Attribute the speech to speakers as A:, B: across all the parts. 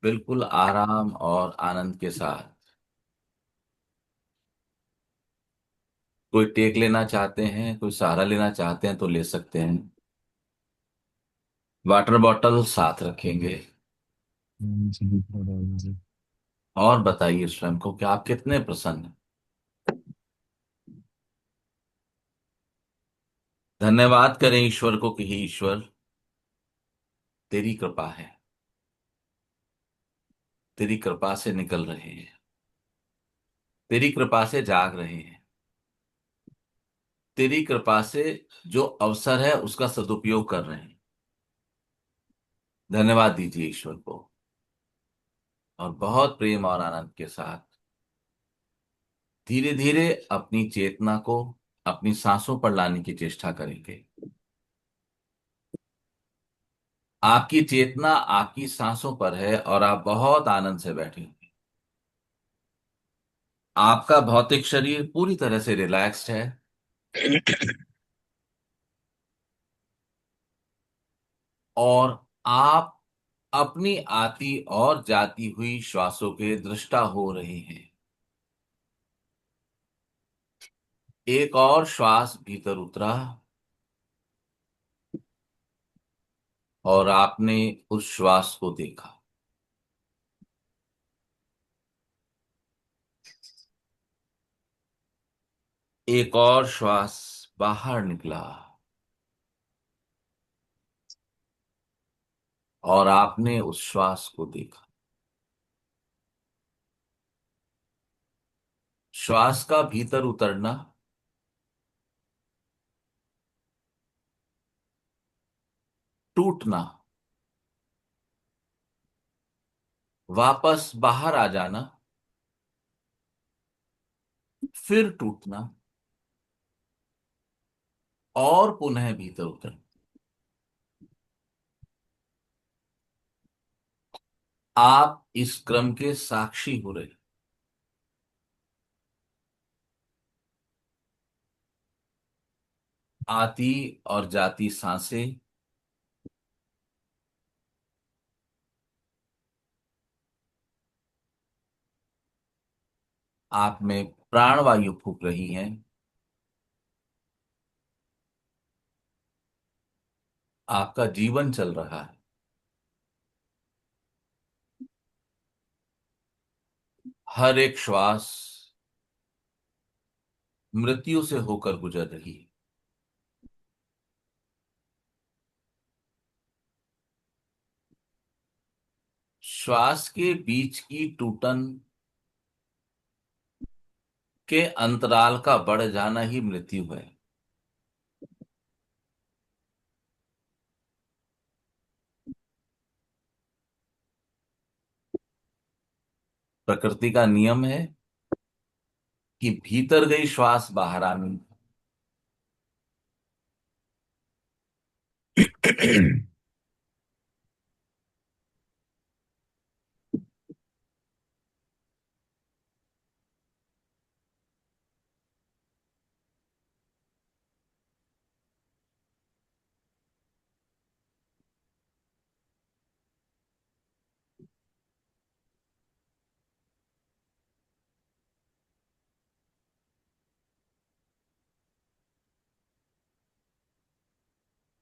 A: बिल्कुल आराम और आनंद के साथ। कोई टेक लेना चाहते हैं, कोई सहारा लेना चाहते हैं तो ले सकते हैं। वाटर बॉटल साथ रखेंगे।
B: जी बिल्कुल जी।
A: और बताइए स्वयं को कि आप कितने प्रसन्न हैं। धन्यवाद करें ईश्वर को कि हे ईश्वर, तेरी कृपा है। तेरी कृपा से निकल रहे हैं। तेरी कृपा से जाग रहे हैं। तेरी कृपा से जो अवसर है उसका सदुपयोग कर रहे हैं। धन्यवाद दीजिए ईश्वर को। और बहुत प्रेम और आनंद के साथ धीरे धीरे अपनी चेतना को अपनी सांसों पर लाने की चेष्टा करेंगे। आपकी चेतना आपकी सांसों पर है और आप बहुत आनंद से बैठे हैं। आपका भौतिक शरीर पूरी तरह से रिलैक्स्ड है। और आप अपनी आती और जाती हुई श्वासों के दृष्टा हो रहे हैं। एक और श्वास भीतर उतरा और आपने उस श्वास को देखा। एक और श्वास बाहर निकला और आपने उस श्वास को देखा। श्वास का भीतर उतरना, टूटना, वापस बाहर आ जाना, फिर टूटना और पुनः भीतर उतरना। आप इस क्रम के साक्षी हो रहे हैं। आती और जाती सांसें आप में प्राणवायु फूक रही हैं। आपका जीवन चल रहा है। हर एक श्वास मृत्यु से होकर गुजर रही है। श्वास के बीच की टूटन के अंतराल का बढ़ जाना ही मृत्यु है। प्रकृति का नियम है कि भीतर गई श्वास बाहर आनी।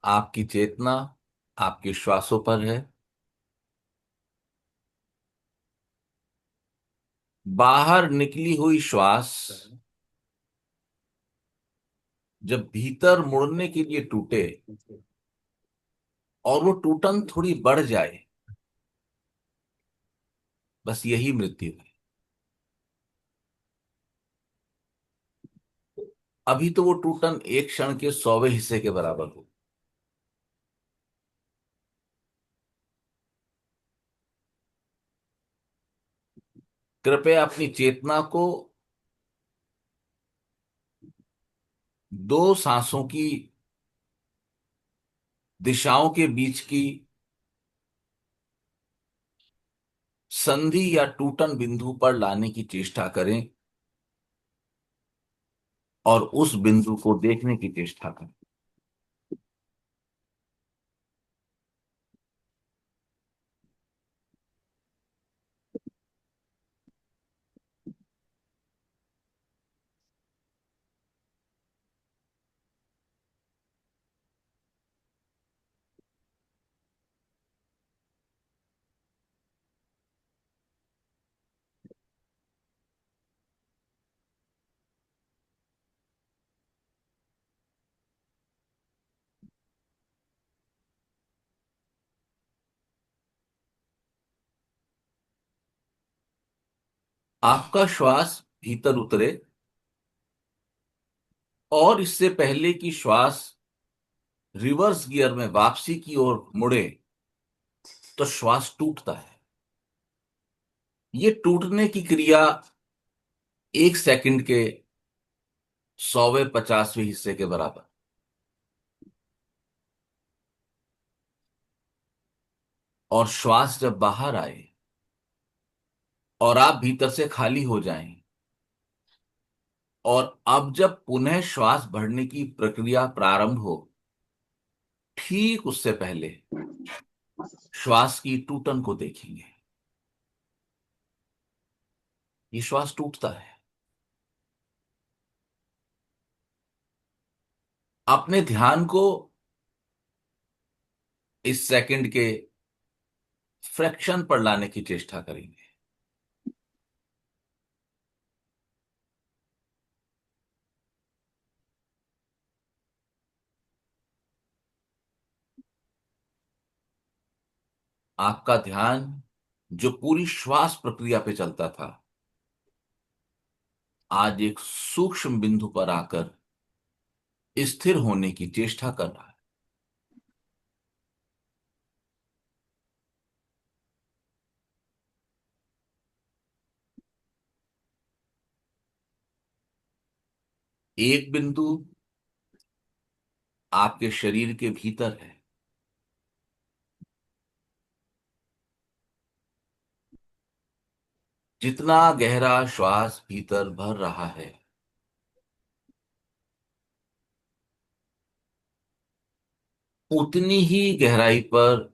A: आपकी चेतना आपके श्वासों पर है। बाहर निकली हुई श्वास जब भीतर मुड़ने के लिए टूटे और वो टूटन थोड़ी बढ़ जाए, बस यही मृत्यु है। अभी तो वो टूटन एक क्षण के 100वें हिस्से के बराबर हो। कृपया अपनी चेतना को दो सांसों की दिशाओं के बीच की संधि या टूटन बिंदु पर लाने की चेष्टा करें और उस बिंदु को देखने की चेष्टा करें। आपका श्वास भीतर उतरे और इससे पहले कि श्वास रिवर्स गियर में वापसी की ओर मुड़े, तो श्वास टूटता है। ये टूटने की क्रिया 1 सेकंड के 100वें 50वें हिस्से के बराबर। और श्वास जब बाहर आए और आप भीतर से खाली हो जाएं, और अब जब पुनः श्वास भरने की प्रक्रिया प्रारंभ हो, ठीक उससे पहले श्वास की टूटन को देखेंगे। ये श्वास टूटता है। अपने ध्यान को इस सेकंड के फ्रैक्शन पर लाने की चेष्टा करेंगे। आपका ध्यान जो पूरी श्वास प्रक्रिया पे चलता था, आज एक सूक्ष्म बिंदु पर आकर स्थिर होने की चेष्टा कर रहा है। एक बिंदु आपके शरीर के भीतर है। जितना गहरा श्वास भीतर भर रहा है, उतनी ही गहराई पर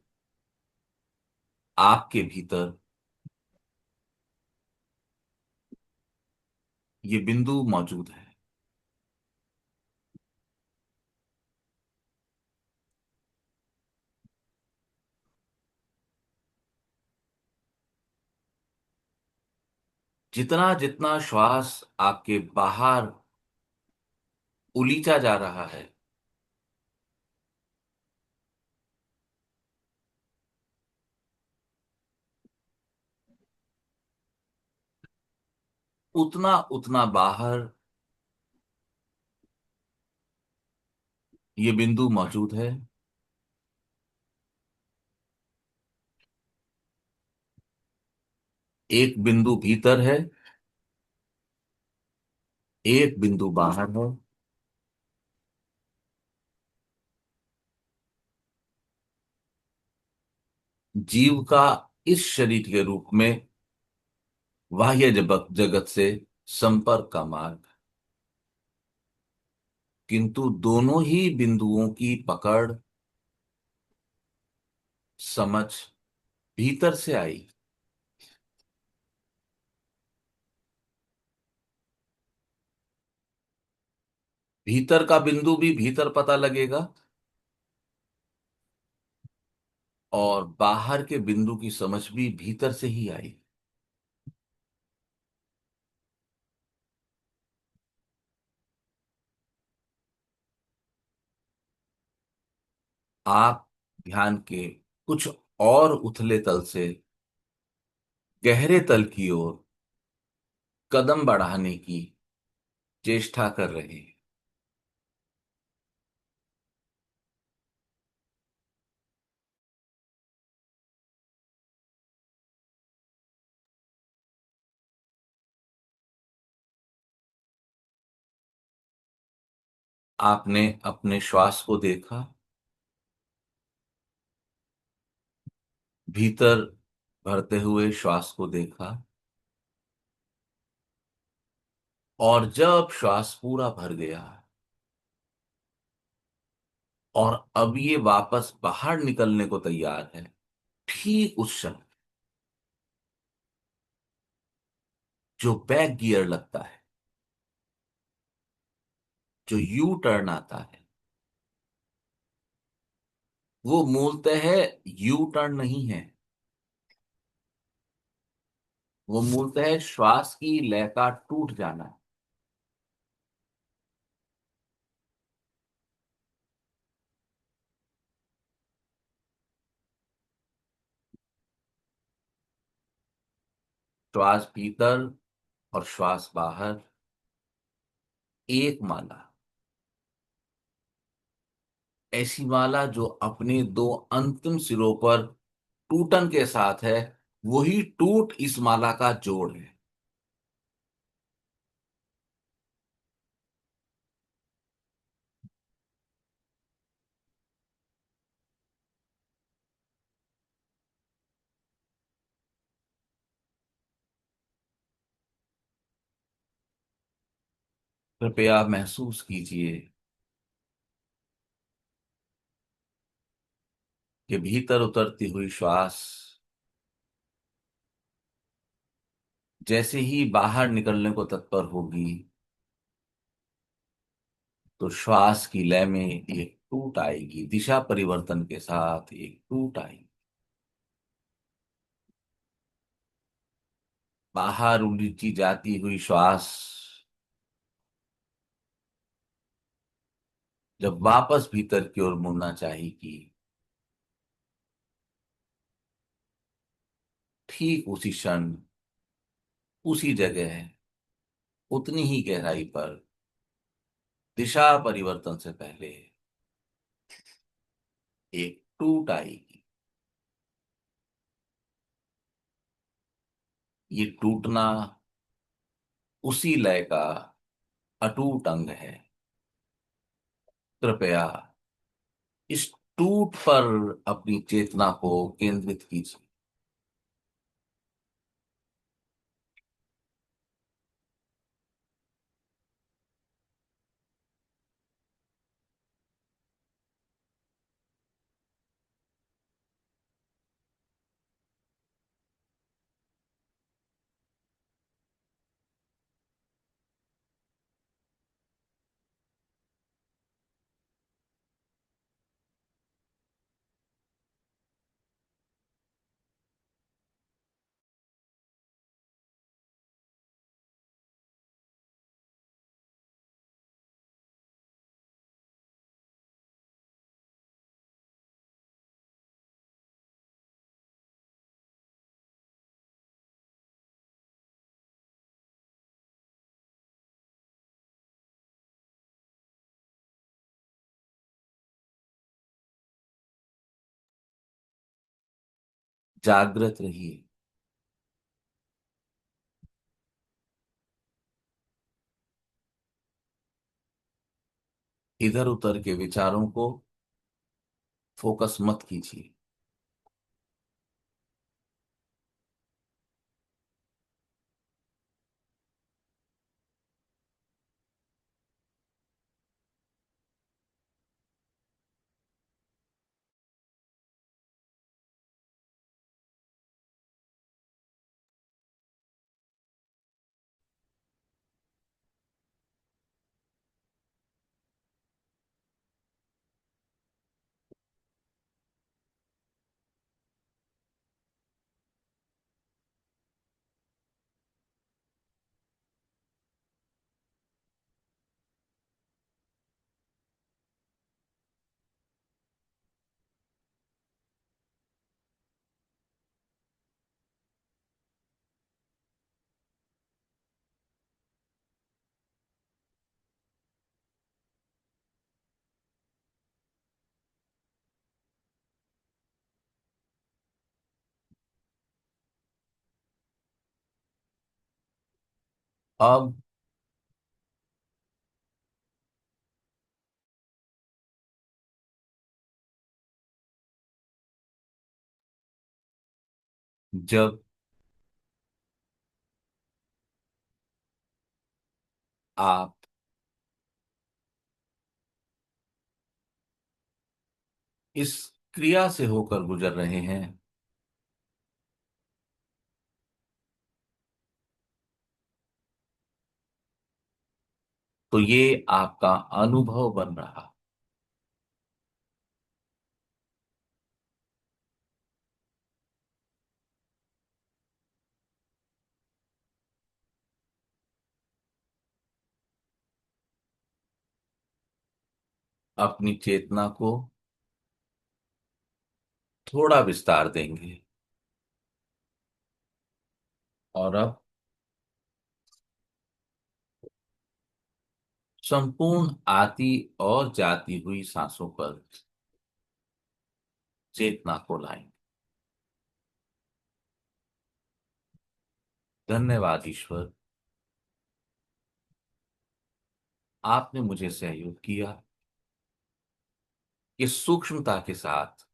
A: आपके भीतर ये बिंदु मौजूद है। जितना जितना श्वास आपके बाहर उलीचा जा रहा है, उतना उतना बाहर ये बिंदु मौजूद है। एक बिंदु भीतर है, एक बिंदु बाहर है। जीव का इस शरीर के रूप में बाह्य जगत जगत से संपर्क का मार्ग, किंतु दोनों ही बिंदुओं की पकड़, समझ भीतर से आई। भीतर का बिंदु भी भीतर पता लगेगा, और बाहर के बिंदु की समझ भी भीतर से ही आई। आप ध्यान के कुछ और उथले तल से गहरे तल की ओर कदम बढ़ाने की चेष्टा कर रहे हैं। आपने अपने श्वास को देखा, भीतर भरते हुए श्वास को देखा, और जब श्वास पूरा भर गया और अब ये वापस बाहर निकलने को तैयार है, ठीक उस क्षण जो बैक गियर लगता है, जो यू टर्न आता है, वो मूलतः यू टर्न नहीं है। वो मूलतः श्वास की लय का टूट जाना है। श्वास भीतर और श्वास बाहर, एक माला। ऐसी माला जो अपने दो अंतिम सिरों पर टूटन के साथ है, वही टूट इस माला का जोड़ है। कृपया महसूस कीजिए कि भीतर उतरती हुई श्वास जैसे ही बाहर निकलने को तत्पर होगी, तो श्वास की लय में एक टूट आएगी, दिशा परिवर्तन के साथ एक टूट आएगी। बाहर उलटी जाती हुई श्वास जब वापस भीतर की ओर मुड़ना चाहेगी, ठीक उसी क्षण, उसी जगह, उतनी ही गहराई पर, दिशा परिवर्तन से पहले एक टूट आएगी। ये टूटना उसी लय का अटूट अंग है। कृपया इस टूट पर अपनी चेतना को केंद्रित कीजिए। जागृत रहिए। इधर उधर के विचारों को फोकस मत कीजिए। अब जब आप इस क्रिया से होकर गुजर रहे हैं, तो ये आपका अनुभव बन रहा। अपनी चेतना को थोड़ा विस्तार देंगे, और अब संपूर्ण आती और जाती हुई सांसों पर चेतना को लाएं। धन्यवाद ईश्वर, आपने मुझे सहयोग किया। इस सूक्ष्मता के साथ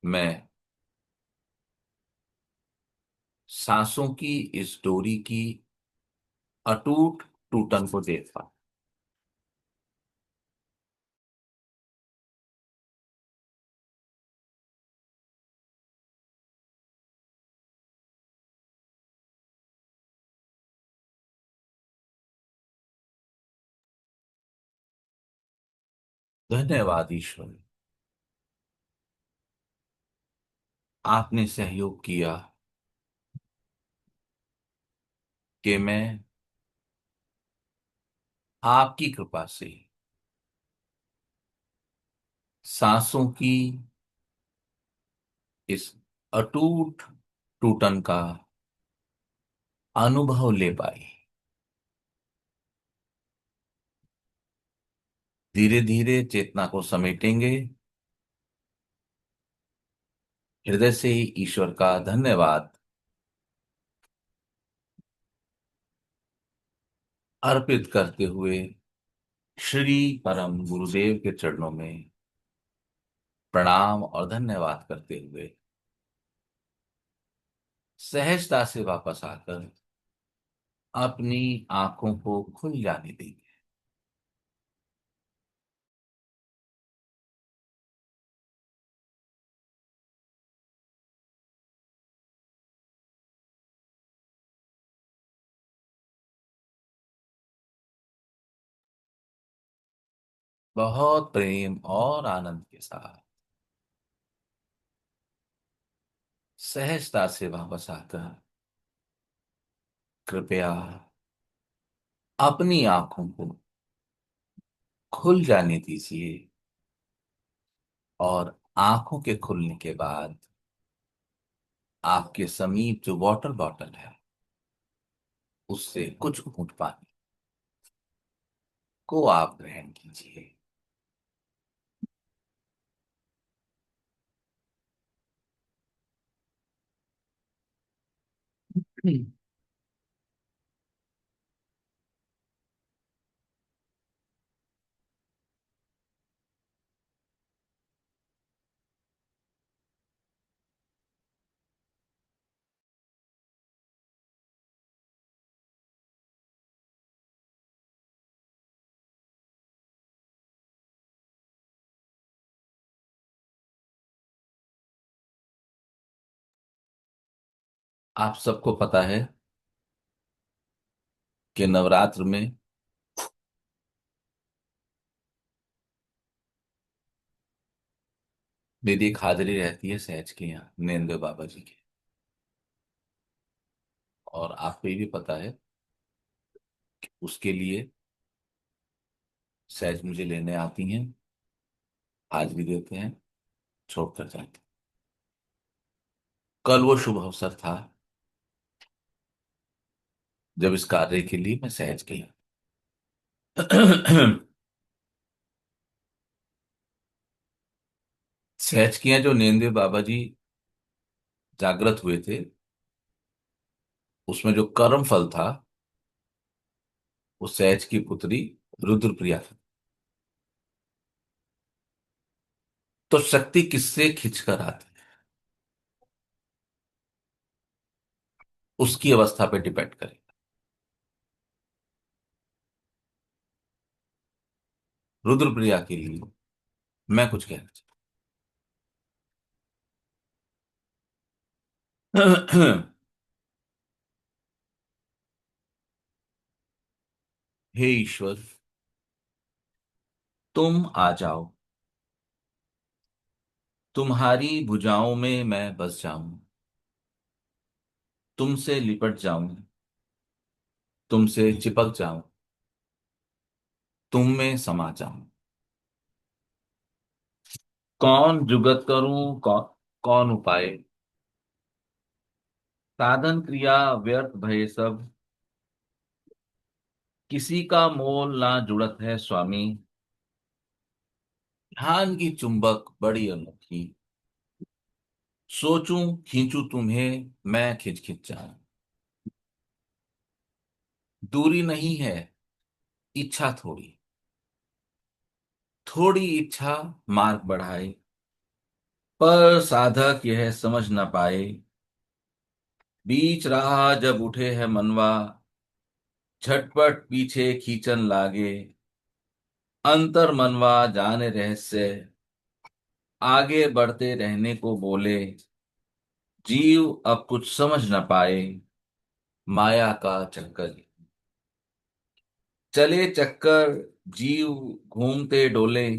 A: मैं सांसों की इस डोरी की अटूट टूटन को देख पा। धन्यवाद ईश्वर, आपने सहयोग किया कि मैं आपकी कृपा से सांसों की इस अटूट टूटन का अनुभव ले पाई। धीरे धीरे चेतना को समेटेंगे। हृदय से ही ईश्वर का धन्यवाद अर्पित करते हुए श्री परम गुरुदेव के चरणों में प्रणाम और धन्यवाद करते हुए सहजता से वापस आकर अपनी आंखों को खुल जाने देंगे। बहुत प्रेम और आनंद के साथ सहजता से वापस आकर कृपया अपनी आंखों को खुल जाने दीजिए और आंखों के खुलने के बाद आपके समीप जो वाटर बॉटल है उससे कुछ घूंट पानी को आप ग्रहण कीजिए। आप सबको पता है कि नवरात्र में मेरी एक हाजिरी रहती है सहज के यहाँ नैनदेव बाबा जी की। और आपको ये भी पता है कि उसके लिए सहज मुझे लेने आती हैं, हाजिरी देते हैं, छोड़कर जाते हैं। कल वो शुभ अवसर था जब इस कार्य के लिए मैं सहज गया। सहज के यहाँ जो नैनदेव बाबा जी जागृत हुए थे उसमें जो कर्म फल था वो सहज की पुत्री रुद्रप्रिया थी। तो शक्ति किससे खिंचकर आती है उसकी अवस्था पे डिपेंड करे। रुद्रप्रिया के लिए मैं कुछ कहना चाहता हूं। हे ईश्वर, तुम आ जाओ, तुम्हारी भुजाओं में मैं बस जाऊं, तुमसे लिपट जाऊं, तुमसे चिपक जाऊं, तुम में समा जाऊं। कौन जुगत करूं, कौन उपाय, साधन क्रिया व्यर्थ भय सब, किसी का मोल ना जुड़त है स्वामी, ध्यान की चुंबक बड़ी अनोखी। सोचूं खींचूं तुम्हें मैं खिंच खिंच जाऊं। दूरी नहीं है, इच्छा थोड़ी, थोड़ी इच्छा मार्ग बढ़ाए। पर साधक यह समझ न पाए, बीच राह जब उठे है मनवा, झटपट पीछे खींचन लागे। अंतर मनवा जाने रहस्य, आगे बढ़ते रहने को बोले। जीव अब कुछ समझ न पाए, माया का चक्कर। चले चक्कर जीव घूमते डोले,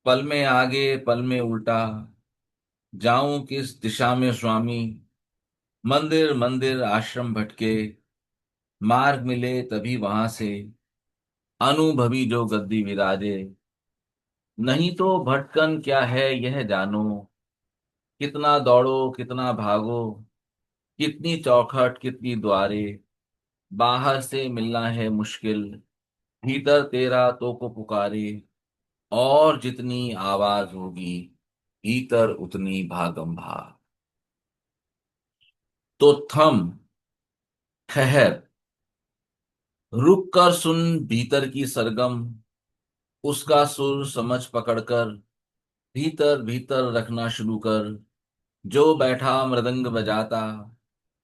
A: पल में आगे पल में उल्टा। जाऊं किस दिशा में स्वामी, मंदिर मंदिर आश्रम भटके। मार्ग मिले तभी वहां से, अनुभवी जो गद्दी विराजे। नहीं तो भटकन क्या है यह जानो, कितना दौड़ो कितना भागो। कितनी चौखट कितनी द्वारे, बाहर से मिलना है मुश्किल। भीतर तेरा तो को पुकारे, और जितनी आवाज होगी भीतर उतनी भागम भाग। तो थम, ठहर, रुक कर सुन भीतर की सरगम। उसका सुर समझ पकड़कर भीतर भीतर रखना शुरू कर। जो बैठा मृदंग बजाता,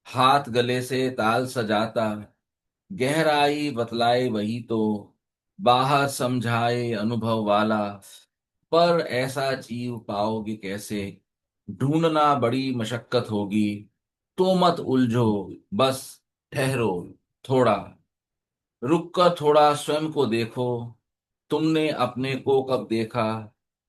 A: हाथ गले से ताल सजाता। गहराई बतलाए वही तो, बाहर समझाए अनुभव वाला। पर ऐसा जीव पाओगे कैसे, ढूंढना बड़ी मशक्कत होगी। तो मत उलझो, बस ठहरो थोड़ा। रुक कर थोड़ा स्वयं को देखो, तुमने अपने को कब देखा।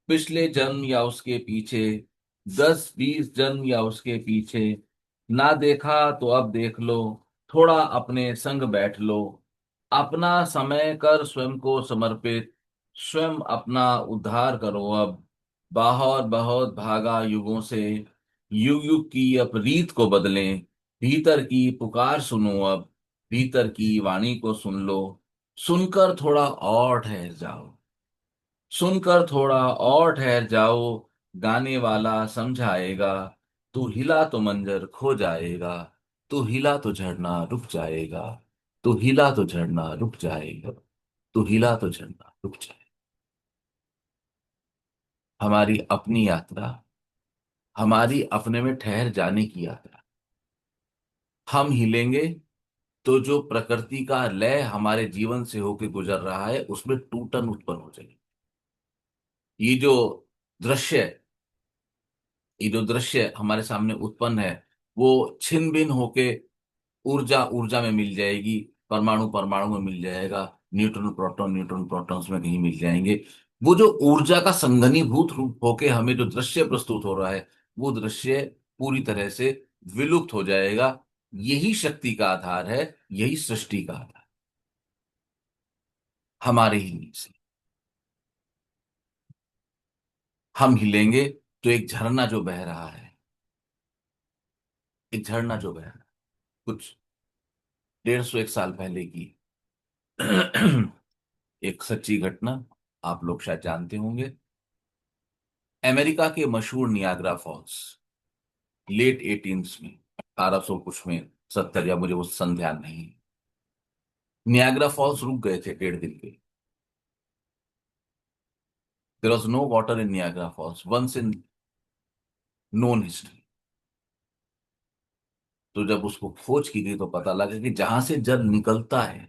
A: पिछले जन्म या उसके पीछे, 10-20 जन्म या उसके पीछे। ना देखा तो अब देख लो, थोड़ा अपने संग बैठ लो। अपना समय कर स्वयं को समर्पित, स्वयं अपना उद्धार करो अब। बहुत बहुत भागा युगों से, युग युग की अब रीत को बदलें। भीतर की पुकार सुनो अब, भीतर की वाणी को सुन लो। सुनकर थोड़ा और ठहर जाओ, सुनकर थोड़ा और ठहर जाओ। गाने वाला समझाएगा, तू हिला तो मंजर खो जाएगा। तू हिला तो झरना रुक जाएगा। तू हिला तो झरना रुक जाएगा। तू हिला तो झरना रुक जाएगा। हमारी अपनी यात्रा, हमारी अपने में ठहर जाने की यात्रा। हम हिलेंगे तो जो प्रकृति का लय हमारे जीवन से होकर गुजर रहा है उसमें टूटन उत्पन्न हो जाएगी। ये जो दृश्य, ये जो दृश्य हमारे सामने उत्पन्न है, वो छिन भिन होके ऊर्जा ऊर्जा में मिल जाएगी। परमाणु परमाणु में मिल जाएगा, न्यूट्रॉन प्रोटॉन्स में कहीं मिल जाएंगे। वो जो ऊर्जा का संघनीभूत रूप होके हमें जो दृश्य प्रस्तुत हो रहा है, वो दृश्य पूरी तरह से विलुप्त हो जाएगा। यही शक्ति का आधार है, यही सृष्टि का आधार, हमारे ही नीचे। हम हिलेंगे तो एक झरना जो बह रहा है, एक झरना जो बह रहा है, कुछ 150-1 साल पहले की एक सच्ची घटना, आप लोग शायद जानते होंगे। अमेरिका के मशहूर नियाग्रा फॉल्स, लेट 18s में, 1800 कुछ में, 70, या मुझे वो सन ध्यान नहीं। नियाग्रा फॉल्स रुक गए थे 1.5 दिन के। There was no water in Niagara Falls once in known history. तो जब उसको खोज की गई तो पता लगा कि जहां से जल निकलता है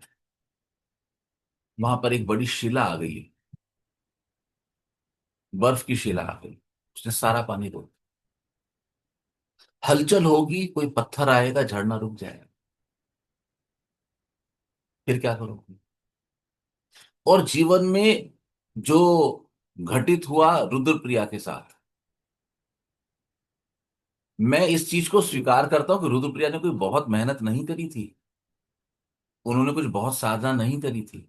A: वहां पर एक बड़ी शिला आ गई है, बर्फ की शिला आ गई। उसने सारा पानी रोक, हलचल होगी कोई पत्थर आएगा झरना रुक जाएगा। फिर क्या करोगे। और जीवन में जो घटित हुआ रुद्रप्रिया के साथ, मैं इस चीज को स्वीकार करता हूं कि रुद्रप्रिया ने कोई बहुत मेहनत नहीं करी थी, उन्होंने कुछ बहुत साधना नहीं करी थी।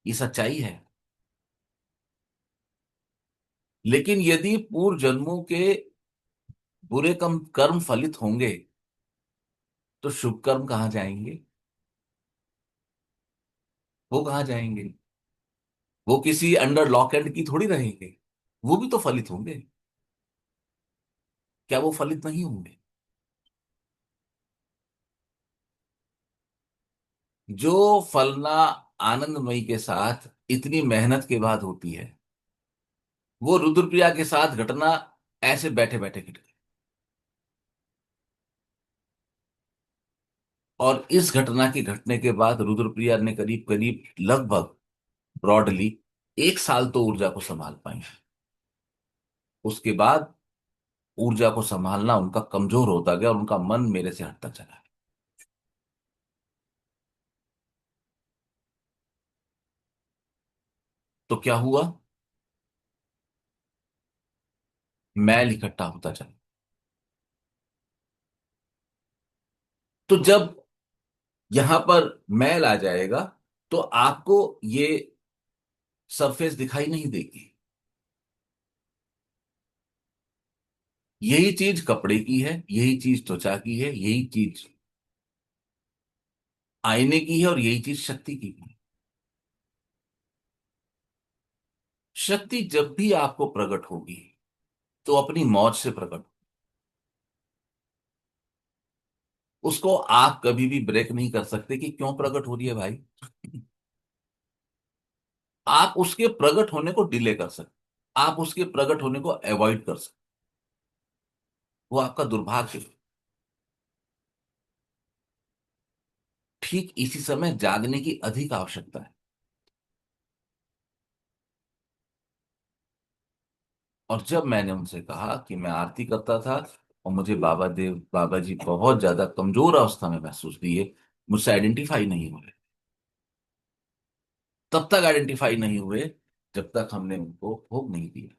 A: ये सच्चाई है। लेकिन यदि पूर्व जन्मों के बुरे कर्म फलित होंगे तो शुभ कर्म कहाँ जाएंगे। वो कहाँ जाएंगे? वो किसी अंडर लॉक एंड की थोड़ी रहेंगे। वो भी तो फलित होंगे। क्या वो फलित नहीं होंगे? जो फलना आनंदमयी के साथ इतनी मेहनत के बाद होती है, वो रुद्रप्रिया के साथ घटना ऐसे बैठे बैठे घट गई। और इस घटना के घटने के बाद रुद्रप्रिया ने करीब करीब लगभग ब्रॉडली 1 साल तो ऊर्जा को संभाल पाई। उसके बाद ऊर्जा को संभालना उनका कमजोर होता गया और उनका मन मेरे से हटता चला। तो क्या हुआ? मैल इकट्ठा होता चला। तो जब यहां पर मैल आ जाएगा, तो आपको ये सरफेस दिखाई नहीं देगी। यही चीज कपड़े की है, यही चीज त्वचा की है, यही चीज आईने की है, और यही चीज शक्ति की भी है। शक्ति जब भी आपको प्रकट होगी तो अपनी मौज से प्रकट। उसको आप कभी भी ब्रेक नहीं कर सकते कि क्यों प्रकट हो रही है भाई। आप उसके प्रकट होने को डिले कर सकते, आप उसके प्रकट होने को अवॉइड कर सकते। वो आपका दुर्भाग्य है। ठीक इसी समय जागने की अधिक आवश्यकता है। और जब मैंने उनसे कहा कि मैं आरती करता था और मुझे बाबा जी बहुत ज्यादा कमजोर अवस्था में महसूस दिए, मुझसे आइडेंटिफाई नहीं हुए। तब तक आइडेंटिफाई नहीं हुए जब तक हमने उनको भोग नहीं दिया।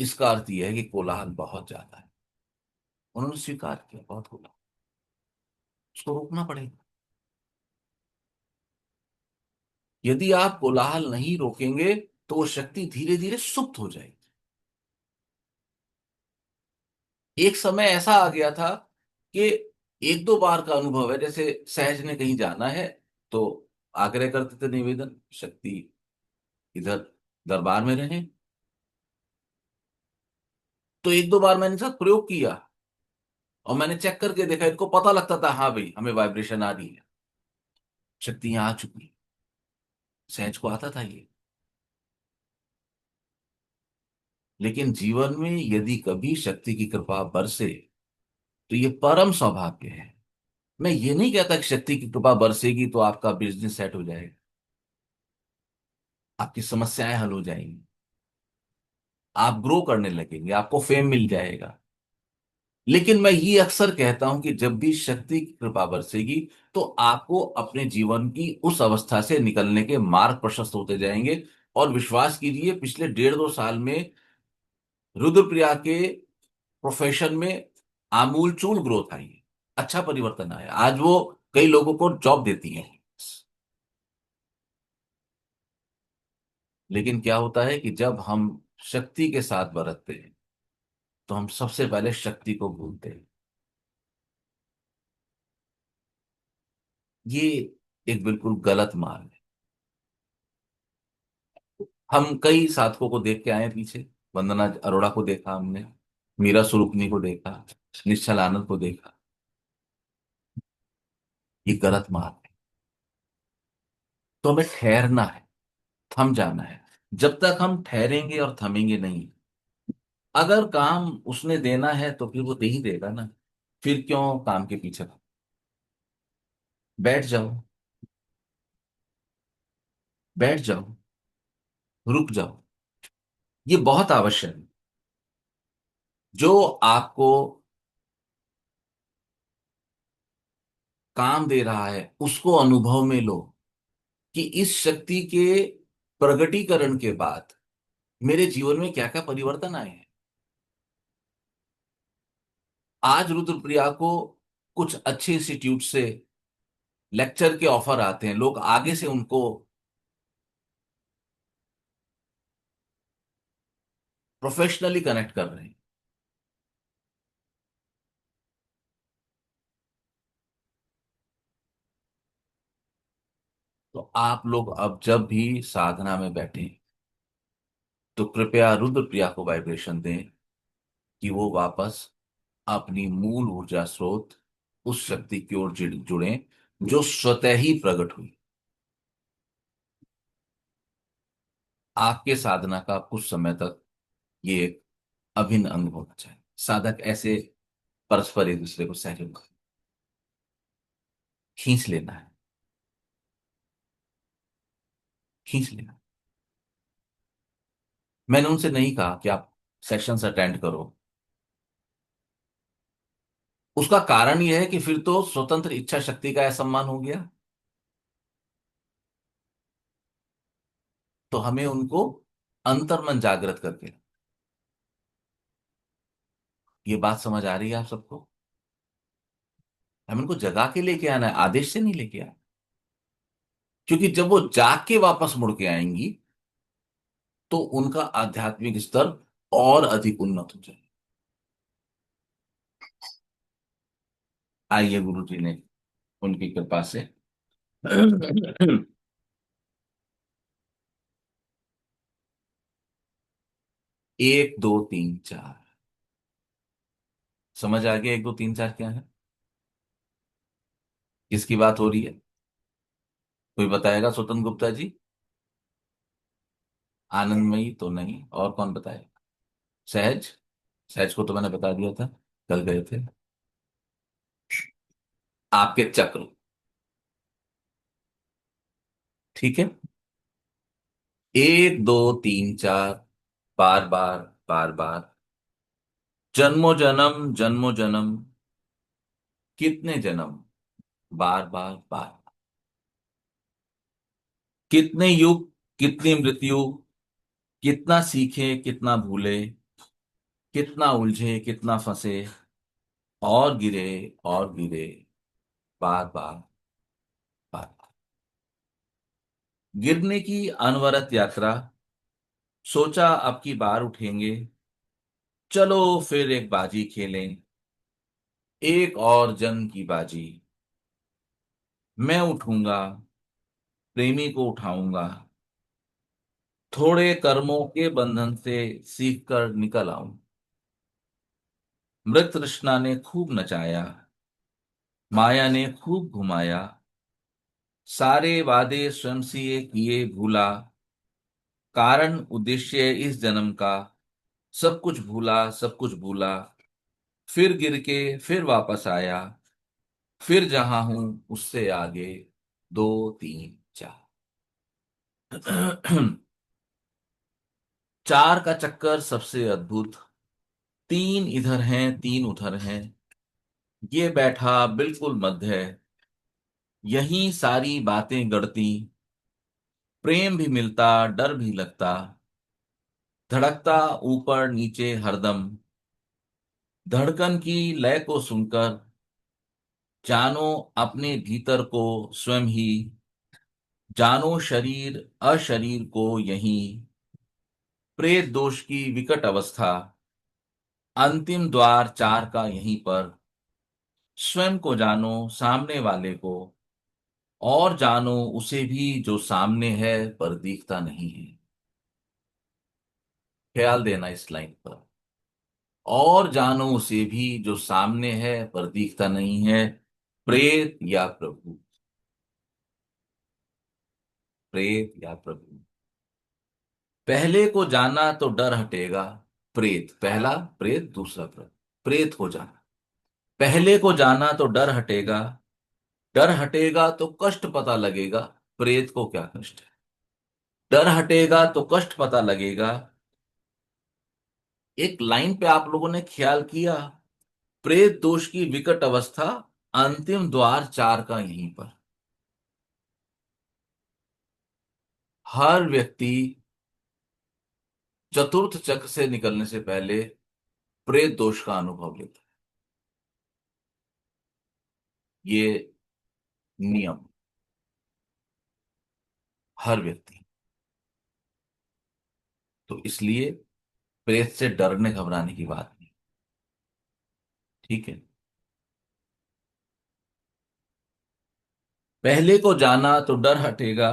A: इसका अर्थ यह है कि कोलाहल बहुत ज्यादा है। उन्होंने स्वीकार किया बहुत कोलाहल, उसको रोकना पड़ेगा। यदि आप कोलाहल नहीं रोकेंगे तो वो शक्ति धीरे धीरे सुप्त हो जाएगी। एक समय ऐसा आ गया था कि एक दो बार का अनुभव है, जैसे सहज ने कहीं जाना है तो आग्रह करते थे निवेदन, शक्ति इधर दरबार में रहे। तो एक दो बार मैंने साथ प्रयोग किया और मैंने चेक करके देखा, इनको पता लगता था हाँ भाई हमें वाइब्रेशन आ रही है, शक्ति यहाँ आ चुकी है। सहज को आता था ये। लेकिन जीवन में यदि कभी शक्ति की कृपा बरसे तो ये परम सौभाग्य है। मैं ये नहीं कहता कि शक्ति की कृपा बरसेगी तो आपका बिजनेस सेट हो जाएगा, आपकी समस्याएं हल हो जाएंगी, आप ग्रो करने लगेंगे, आपको फेम मिल जाएगा। लेकिन मैं ये अक्सर कहता हूं कि जब भी शक्ति की कृपा बरसेगी तो आपको अपने जीवन की उस अवस्था से निकलने के मार्ग प्रशस्त होते जाएंगे। और विश्वास कीजिए, पिछले 1.5-2 साल में रुद्रप्रिया के प्रोफेशन में आमूलचूल ग्रोथ आई है। अच्छा परिवर्तन आया, आज वो कई लोगों को जॉब देती है। लेकिन क्या होता है कि जब हम शक्ति के साथ बरतते हैं तो हम सबसे पहले शक्ति को भूलते हैं। ये एक बिल्कुल गलत मार्ग है। हम कई साधकों को देख के आए हैं पीछे। वंदना अरोड़ा को देखा हमने, मीरा स्वरूपनी को देखा, निश्चल आनंद को देखा। ये गलत मार्ग है। तो हमें ठहरना है, थम जाना है। जब तक हम ठहरेंगे और थमेंगे नहीं, अगर काम उसने देना है तो फिर वो दे ही देगा ना। फिर क्यों काम के पीछे भागो? बैठ जाओ, बैठ जाओ, रुक जाओ। ये बहुत आवश्यक है। जो आपको काम दे रहा है उसको अनुभव में लो कि इस शक्ति के प्रगटीकरण के बाद मेरे जीवन में क्या क्या परिवर्तन आए हैं। आज रुद्रप्रिया को कुछ अच्छे इंस्टीट्यूट से लेक्चर के ऑफर आते हैं, लोग आगे से उनको प्रोफेशनली कनेक्ट कर रहे हैं। आप लोग अब जब भी साधना में बैठे तो कृपया रुद्रप्रिया को वाइब्रेशन दें कि वो वापस अपनी मूल ऊर्जा स्रोत उस शक्ति की ओर जुड़े जो स्वतः ही प्रकट हुई। आपके साधना का कुछ समय तक ये एक अभिन्न अंग होना चाहिए। साधक ऐसे परस्पर एक दूसरे को सहयोग कर खींच लेना है, खींच लेना। मैंने उनसे नहीं कहा कि आप सेशंस अटेंड करो। उसका कारण यह है कि फिर तो स्वतंत्र इच्छा शक्ति का असम्मान हो गया। तो हमें उनको अंतर्मन जागृत करके, ये बात समझ आ रही है आप सबको? हमें उनको जगा के लेके आना है, आदेश से नहीं लेके आना। क्योंकि जब वो जाग के वापस मुड़ के आएंगी तो उनका आध्यात्मिक स्तर और अधिक उन्नत हो जाए। आइए गुरु जी ने उनकी कृपा से एक दो तीन चार, समझ आ गया? एक दो तीन चार क्या है, किसकी बात हो रही है? कोई बताएगा? स्वतंत्र गुप्ता जी? आनंदमयी तो नहीं, और कौन बताएगा? सहज? सहज को तो मैंने बता दिया था, कल गए थे। आपके चक्र, ठीक है। एक दो तीन चार, बार बार, बार बार, जन्मों जन्म, कितने जन्म, बार बार बार, कितने युग, कितनी मृत्यु, कितना सीखे कितना भूले, कितना उलझे कितना फंसे, और गिरे और गिरे, बार बार बार। गिरने की अनवरत यात्रा, सोचा अब की बार उठेंगे, चलो फिर एक बाजी खेलें, एक और जंग की बाजी। मैं उठूंगा, प्रेमी को उठाऊंगा, थोड़े कर्मों के बंधन से सीख कर निकल आऊं। मृत तृष्णा ने खूब नचाया, माया ने खूब घुमाया, सारे वादे स्वयं से किए भूला, कारण उद्देश्य इस जन्म का, सब कुछ भूला सब कुछ भूला, फिर गिर के फिर वापस आया, फिर जहां हूं उससे आगे, दो तीन चार। चार का चक्कर सबसे अद्भुत, तीन इधर हैं तीन उधर हैं, ये बैठा बिल्कुल मध्य, यहीं सारी बातें गढ़ती, प्रेम भी मिलता डर भी लगता, धड़कता ऊपर नीचे हरदम, धड़कन की लय को सुनकर, जानो अपने भीतर को स्वयं ही, जानो शरीर अशरीर को यहीं, प्रेत दोष की विकट अवस्था, अंतिम द्वार चार का यहीं पर, स्वयं को जानो सामने वाले को, और जानो उसे भी जो सामने है पर दिखता नहीं है। ख्याल देना इस लाइन पर। और जानो उसे भी जो सामने है पर दिखता नहीं है, प्रेत या प्रभु, प्रेत या प्रभु। पहले को जाना तो डर हटेगा, प्रेत पहला, प्रेत दूसरा प्रभु। प्रेत हो जाना, पहले को जाना तो डर हटेगा, डर हटेगा तो कष्ट पता लगेगा, प्रेत को क्या कष्ट है। डर हटेगा तो कष्ट पता लगेगा। एक लाइन पे आप लोगों ने ख्याल किया, प्रेत दोष की विकट अवस्था, अंतिम द्वार चार का यहीं पर। हर व्यक्ति चतुर्थ चक्र से निकलने से पहले प्रेत दोष का अनुभव लेता है, ये नियम, हर व्यक्ति। तो इसलिए प्रेत से डरने घबराने की बात नहीं, ठीक है। पहले को जाना तो डर हटेगा।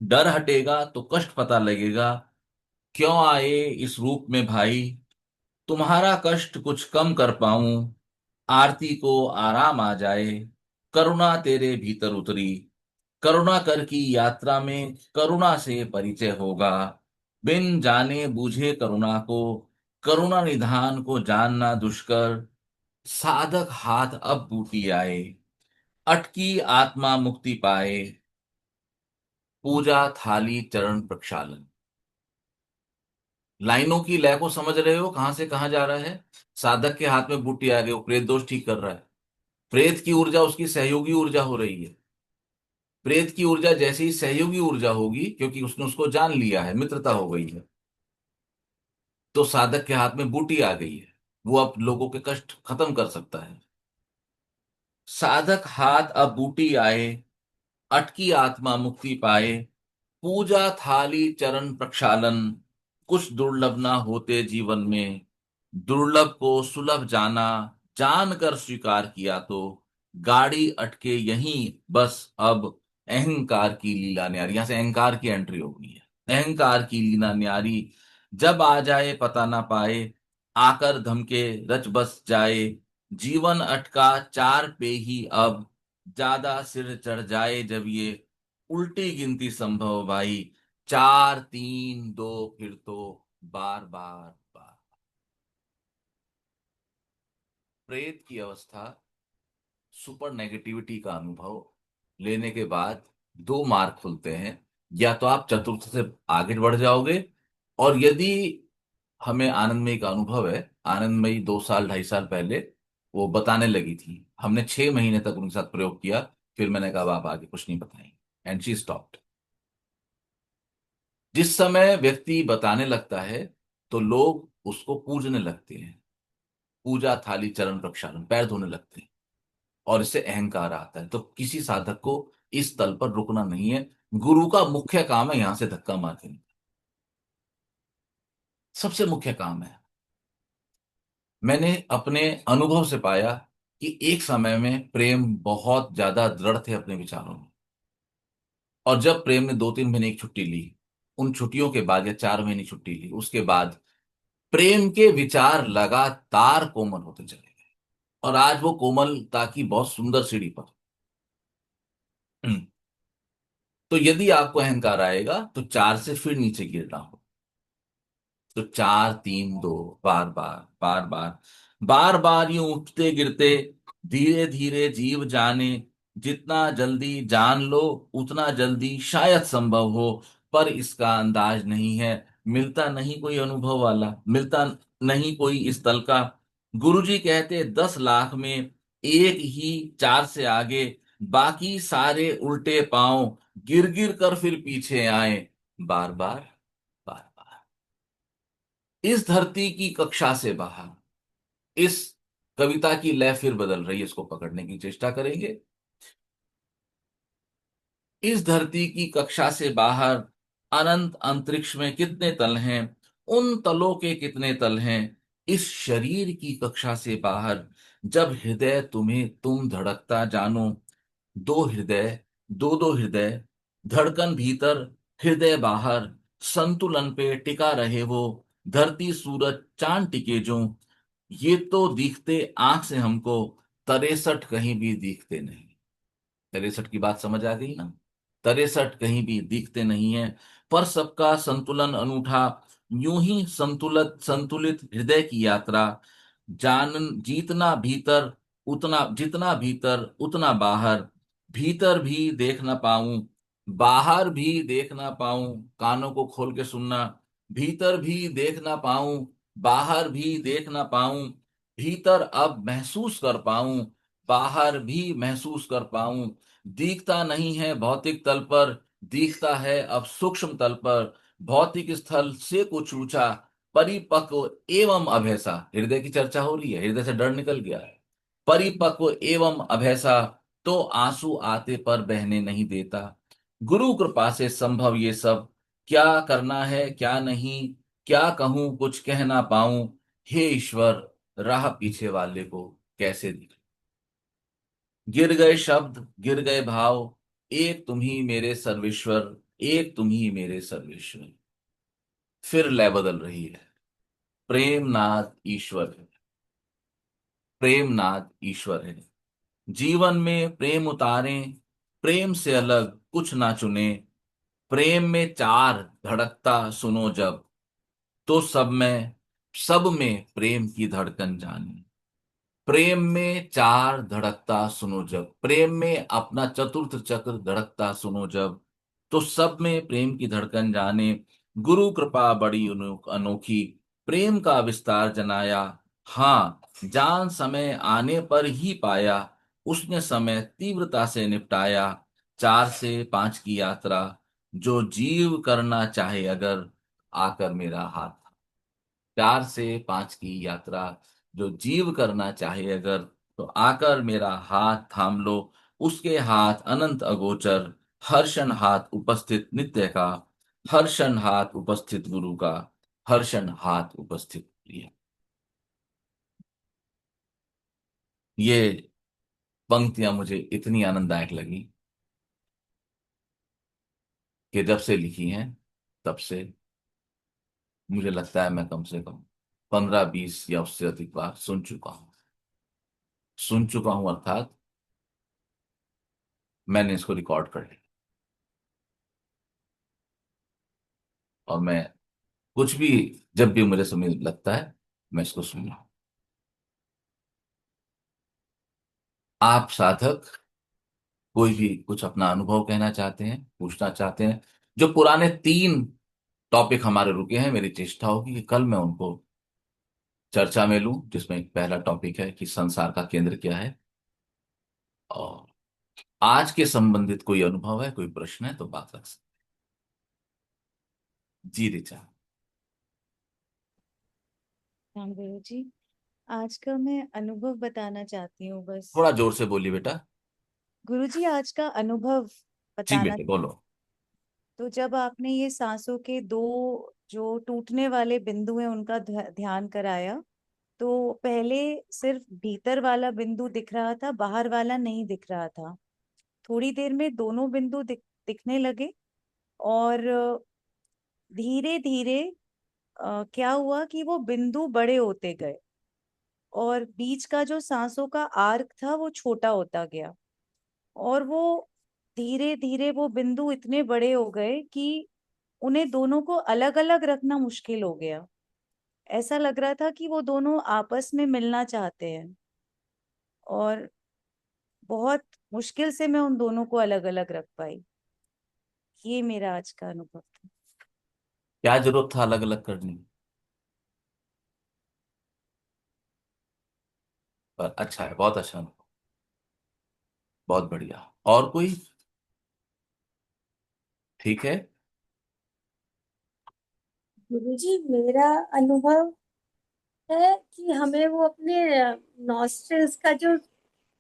A: डर हटेगा तो कष्ट पता लगेगा। क्यों आए इस रूप में भाई, तुम्हारा कष्ट कुछ कम कर पाऊं, आरती को आराम आ जाए। करुणा तेरे भीतर उतरी, करुणा कर की यात्रा में करुणा से परिचय होगा। बिन जाने बूझे करुणा को, करुणा निधान को जानना दुष्कर। साधक हाथ अब बूटी आए, अटकी आत्मा मुक्ति पाए। पूजा थाली चरण प्रक्षालन। लाइनों की लय को समझ रहे हो, कहां से कहां जा रहा है। साधक के हाथ में बूटी आ गई, वो प्रेत दोष ठीक कर रहा है। प्रेत की ऊर्जा उसकी सहयोगी ऊर्जा हो रही है। प्रेत की ऊर्जा जैसे ही सहयोगी ऊर्जा होगी, क्योंकि उसने उसको जान लिया है, मित्रता हो गई है, तो साधक के हाथ में बूटी आ गई है। वो अब लोगों के कष्ट खत्म कर सकता है। साधक हाथ अब बूटी आए, अटकी आत्मा मुक्ति पाए। पूजा थाली चरण प्रक्षालन। कुछ दुर्लभ ना होते जीवन में, दुर्लभ को सुलभ जाना। जान कर स्वीकार किया तो गाड़ी अटके यहीं बस अब। अहंकार की लीला न्यारी, यहां से अहंकार की एंट्री हो गई है। अहंकार की लीला न्यारी, जब आ जाए पता ना पाए, आकर धमके रच बस जाए। जीवन अटका चार पे ही अब, ज्यादा सिर चढ़ जाए जब ये। उल्टी गिनती संभव भाई, चार तीन दो फिर तो बार बार बार। प्रेत की अवस्था, सुपर नेगेटिविटी का अनुभव लेने के बाद दो मार्ग खुलते हैं। या तो आप चतुर्थ से आगे बढ़ जाओगे, और यदि हमें आनंदमयी का अनुभव है, आनंदमयी 2 साल 2.5 साल पहले वो बताने लगी थी, हमने 6 महीने तक उनके साथ प्रयोग किया। फिर मैंने कहा, "अब आप आगे कुछ नहीं बताएंगे", एंड शी स्टॉप्ड। जिस समय व्यक्ति बताने लगता है, तो लोग उसको पूजने लगते हैं। पूजा थाली चरण प्रक्षालन, पैर धोने लगते हैं, और इससे अहंकार आता है। तो किसी साधक को इस तल पर रुकना नहीं है। गुरु का मुख्य काम है यहां से धक्का मार देना, सबसे मुख्य काम है। मैंने अपने अनुभव से पाया कि एक समय में प्रेम बहुत ज्यादा दृढ़ थे अपने विचारों में, और जब प्रेम ने 2-3 महीने की छुट्टी ली, उन छुट्टियों के बाद, या 4 महीने की छुट्टी ली, उसके बाद प्रेम के विचार लगातार कोमल होते चले गए। और आज वो कोमलता की बहुत सुंदर सीढ़ी पर। हम्म। तो यदि आपको अहंकार आएगा तो 4 से फिर नीचे गिरना हो। तो 4 3 2, बार बार बार बार, बार बार यूं उठते गिरते, धीरे धीरे जीव जाने। जितना जल्दी जान लो उतना जल्दी शायद संभव हो, पर इसका अंदाज नहीं है। मिलता नहीं कोई अनुभव वाला, मिलता नहीं कोई इस तल का। गुरुजी कहते 10 लाख में एक ही 4 से आगे, बाकी सारे उल्टे पांव, गिर गिर कर फिर पीछे आए। बार बार बार बार। इस धरती की कक्षा से बाहर, इस कविता की लय फिर बदल रही है, इसको पकड़ने की चेष्टा करेंगे। इस धरती की कक्षा से बाहर, अनंत अंतरिक्ष में कितने तल हैं, उन तलों के कितने तल हैं। इस शरीर की कक्षा से बाहर, जब हृदय तुम्हें तुम धड़कता जानो। दो हृदय, दो दो हृदय, धड़कन भीतर, हृदय बाहर। संतुलन पे टिका रहे वो, धरती सूरज चांद टिके जो। ये तो दिखते आंख से हमको, 63 कहीं भी दिखते नहीं। 63 की बात समझ आ गई ना। 63 कहीं भी दिखते नहीं है, पर सबका संतुलन अनूठा। यूं ही संतुलित संतुलित हृदय की यात्रा। जान जीतना भीतर, उतना जितना भीतर उतना बाहर। भीतर भी देख ना पाऊं, बाहर भी देख ना पाऊं, कानों को खोल के सुनना। भीतर भी देख ना पाऊं, बाहर भी देख ना पाऊं। भीतर अब महसूस कर पाऊं, बाहर भी महसूस कर पाऊं। दिखता नहीं है भौतिक तल पर, दिखता है अब सूक्ष्म तल पर। भौतिक स्थल से कुछ ऊंचा, परिपक्व एवं अभैसा। हृदय की चर्चा हो रही है, हृदय से डर निकल गया है। परिपक्व एवं अभैसा, तो आंसू आते पर बहने नहीं देता। गुरु कृपा से संभव ये सब, क्या करना है क्या नहीं, क्या कहूं कुछ कह ना पाऊं। हे ईश्वर, राह पीछे वाले को कैसे दिखे। गिर गए शब्द, गिर गए भाव, एक तुम ही मेरे सर्वेश्वर, एक तुम ही मेरे सर्वेश्वर। फिर लय बदल रही है। प्रेम नाथ ईश्वर है, प्रेम नाथ ईश्वर है। जीवन में प्रेम उतारें, प्रेम से अलग कुछ ना चुने। प्रेम में चार धड़कता सुनो जब, तो सब में प्रेम की धड़कन जाने। प्रेम में चार धड़कता सुनो जब, प्रेम में अपना चतुर्थ चक्र धड़कता सुनो जब, तो सब में प्रेम की धड़कन जाने। गुरु कृपा बड़ी अनोखी, प्रेम का विस्तार जनाया। हाँ, जान समय आने पर ही पाया, उसने समय तीव्रता से निपटाया। 4 से 5 की यात्रा, जो जीव करना चाहे अगर, आकर मेरा हाथ। 4 से 5 की यात्रा, जो जीव करना चाहे अगर, तो आकर मेरा हाथ थाम लो। उसके हाथ अनंत अगोचर, हर्षण हाथ उपस्थित नित्य का, हर्षण हाथ उपस्थित गुरु का, हर्षण हाथ उपस्थित प्रिय। ये पंक्तियां मुझे इतनी आनंददायक लगी कि जब से लिखी हैं तब से मुझे लगता है मैं कम से कम 15-20 या उससे अधिक बार सुन चुका हूं अर्थात मैंने इसको रिकॉर्ड कर लिया। और मैं कुछ भी, जब भी मुझे समय लगता है, मैं इसको सुन रहा हूं। आप साधक कोई भी कुछ अपना अनुभव कहना चाहते हैं, पूछना चाहते हैं? जो पुराने 3 टॉपिक हमारे रुके हैं, मेरी चेष्टा होगी कि कल मैं उनको चर्चा में लूं, जिसमें एक पहला टॉपिक है कि संसार का केंद्र क्या है। और आज के संबंधित कोई अनुभव है, कोई प्रश्न है तो बात रख सकते हैं। जी ऋचा।
C: हाँ गुरु जी, आज का मैं अनुभव बताना चाहती हूँ बस।
A: थोड़ा जोर से बोलिए बेटा।
C: गुरु जी, आज का अनुभव
A: जी
C: बताना।
A: बेटे बोलो।
C: तो जब आपने ये सांसों के दो जो टूटने वाले बिंदु हैं उनका ध्यान कराया, तो पहले सिर्फ भीतर वाला बिंदु दिख रहा था, बाहर वाला नहीं दिख रहा था। थोड़ी देर में दोनों बिंदु दिखने लगे। और धीरे धीरे क्या हुआ कि वो बिंदु बड़े होते गए, और बीच का जो सांसों का आर्क था वो छोटा होता गया। और वो धीरे धीरे वो बिंदु इतने बड़े हो गए कि उन्हें दोनों को अलग अलग रखना मुश्किल हो गया। ऐसा लग रहा था कि वो दोनों आपस में मिलना चाहते हैं, और बहुत मुश्किल से मैं उन दोनों को अलग अलग रख पाई। ये मेरा आज का अनुभव था।
A: क्या जरूरत था अलग अलग करने की? पर अच्छा है, बहुत अच्छा अनुभव, बहुत बढ़िया। और कोई? ठीक है।
D: गुरुजी, मेरा अनुभव है कि हमें वो अपने नॉस्ट्रल्स का जो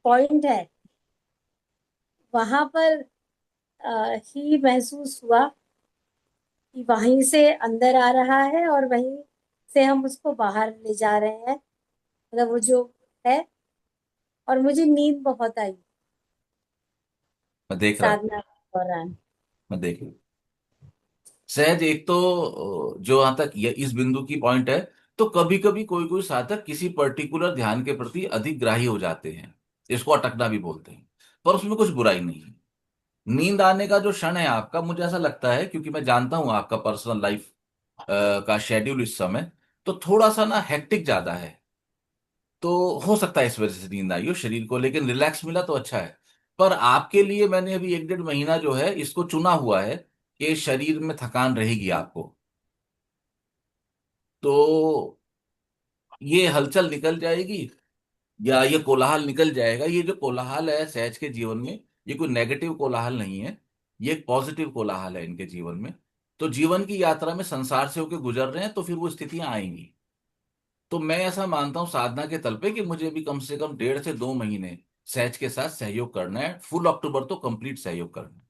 D: पॉइंट है वहां पर ही महसूस हुआ कि वहीं से अंदर आ रहा है और वहीं से हम उसको बाहर ले जा रहे हैं। मतलब वो जो है। और मुझे नींद बहुत आई
A: मैं देख रहा
D: साधना के दौरान।
A: मैं देख रहा सहज। एक तो जो यहाँ तक ये इस बिंदु की पॉइंट है, तो कभी कभी कोई कोई साधक किसी पर्टिकुलर ध्यान के प्रति अधिक ग्राही हो जाते हैं। इसको अटकना भी बोलते हैं, पर उसमें कुछ बुराई नहीं है। नींद आने का जो क्षण है आपका, मुझे ऐसा लगता है, क्योंकि मैं जानता हूं आपका पर्सनल लाइफ का शेड्यूल इस समय, तो थोड़ा सा ना हेक्टिक ज्यादा है। तो हो सकता है इस वजह से नींद आई हो शरीर को, लेकिन रिलैक्स मिला तो अच्छा है। पर आपके लिए मैंने अभी 1-1.5 महीना जो है इसको चुना हुआ है कि शरीर में थकान रहेगी आपको। तो ये हलचल निकल जाएगी, या ये कोलाहल निकल जाएगा। ये जो कोलाहल है सहज के जीवन में, ये कोई नेगेटिव कोलाहल नहीं है, ये एक पॉजिटिव कोलाहल है इनके जीवन में। तो जीवन की यात्रा में संसार से होकर गुजर रहे हैं, तो फिर वो स्थितियां आएंगी। तो मैं ऐसा मानता हूं साधना के तल पे कि मुझे भी कम से कम 1.5 से 2 महीने सहज के साथ सहयोग करना है। फुल अक्टूबर तो कंप्लीट सहयोग करना है।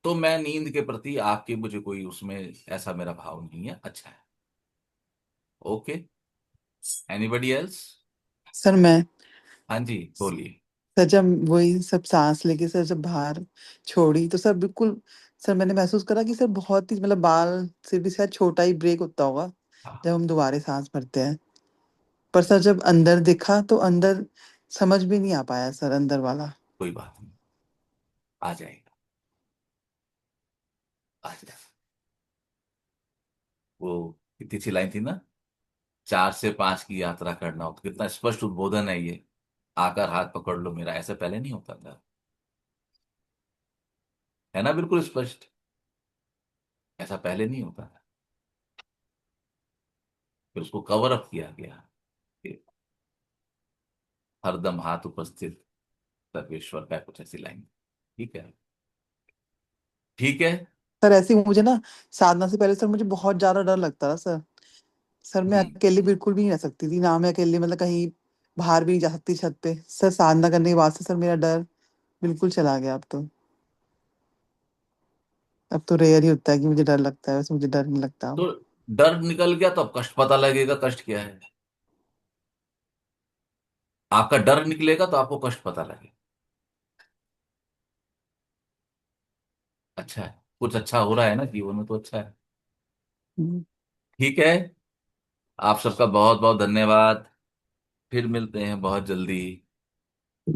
A: तो मैं नींद के प्रति आपके, मुझे कोई उसमें ऐसा मेरा भाव नहीं है। अच्छा है। ओके। Anybody else?
E: सर मैं
A: हाँ जी बोलिए।
E: सर जब वही सब सांस लेके सर जब बाहर छोड़ी तो सर बिल्कुल, सर मैंने महसूस करा कि सर बहुत ही मतलब बाल से भी शायद छोटा ही ब्रेक होता होगा
A: हाँ,
E: जब हम दोबारा सांस भरते हैं। पर सर जब अंदर दिखा तो अंदर समझ भी नहीं आ पाया सर, अंदर वाला।
A: कोई बात नहीं, आ जाएगा, आ जाएगा। वो कितनी अच्छी लाइन थी ना, 4 से 5 की यात्रा करना हो, तो कितना स्पष्ट उद्बोधन है ये। आकर हाथ पकड़ लो मेरा, ऐसा पहले नहीं होता था, है ना, बिल्कुल स्पष्ट। ऐसा पहले नहीं होता था, फिर उसको कवर अप किया गया कि हरदम हाथ उपस्थित सर्वेश्वर का, कुछ ऐसी लाइन। ठीक है, ठीक है।
E: सर ऐसे ही मुझे ना साधना से पहले सर मुझे बहुत ज्यादा डर लगता था सर। सर मैं
A: हम्म।
E: अकेली बिल्कुल भी नहीं रह सकती थी ना, मैं अकेली मतलब कहीं बाहर भी नहीं जा सकती छत पे। सर साधना करने के बाद से सर मेरा डर बिल्कुल चला गया अब तो। अब तो रेयर ही होता है कि मुझे डर लगता है, वैसे मुझे डर नहीं लगता अब।
A: तो डर निकल गया तो अब कष्ट पता लगेगा, कष्ट क्या है। आपका डर निकलेगा तो आपको कष्ट पता लगेगा। अच्छा है, कुछ अच्छा हो रहा है ना जीवन में, तो अच्छा है।
E: हम्म।
A: ठीक है, आप सबका बहुत बहुत धन्यवाद। फिर मिलते हैं बहुत जल्दी।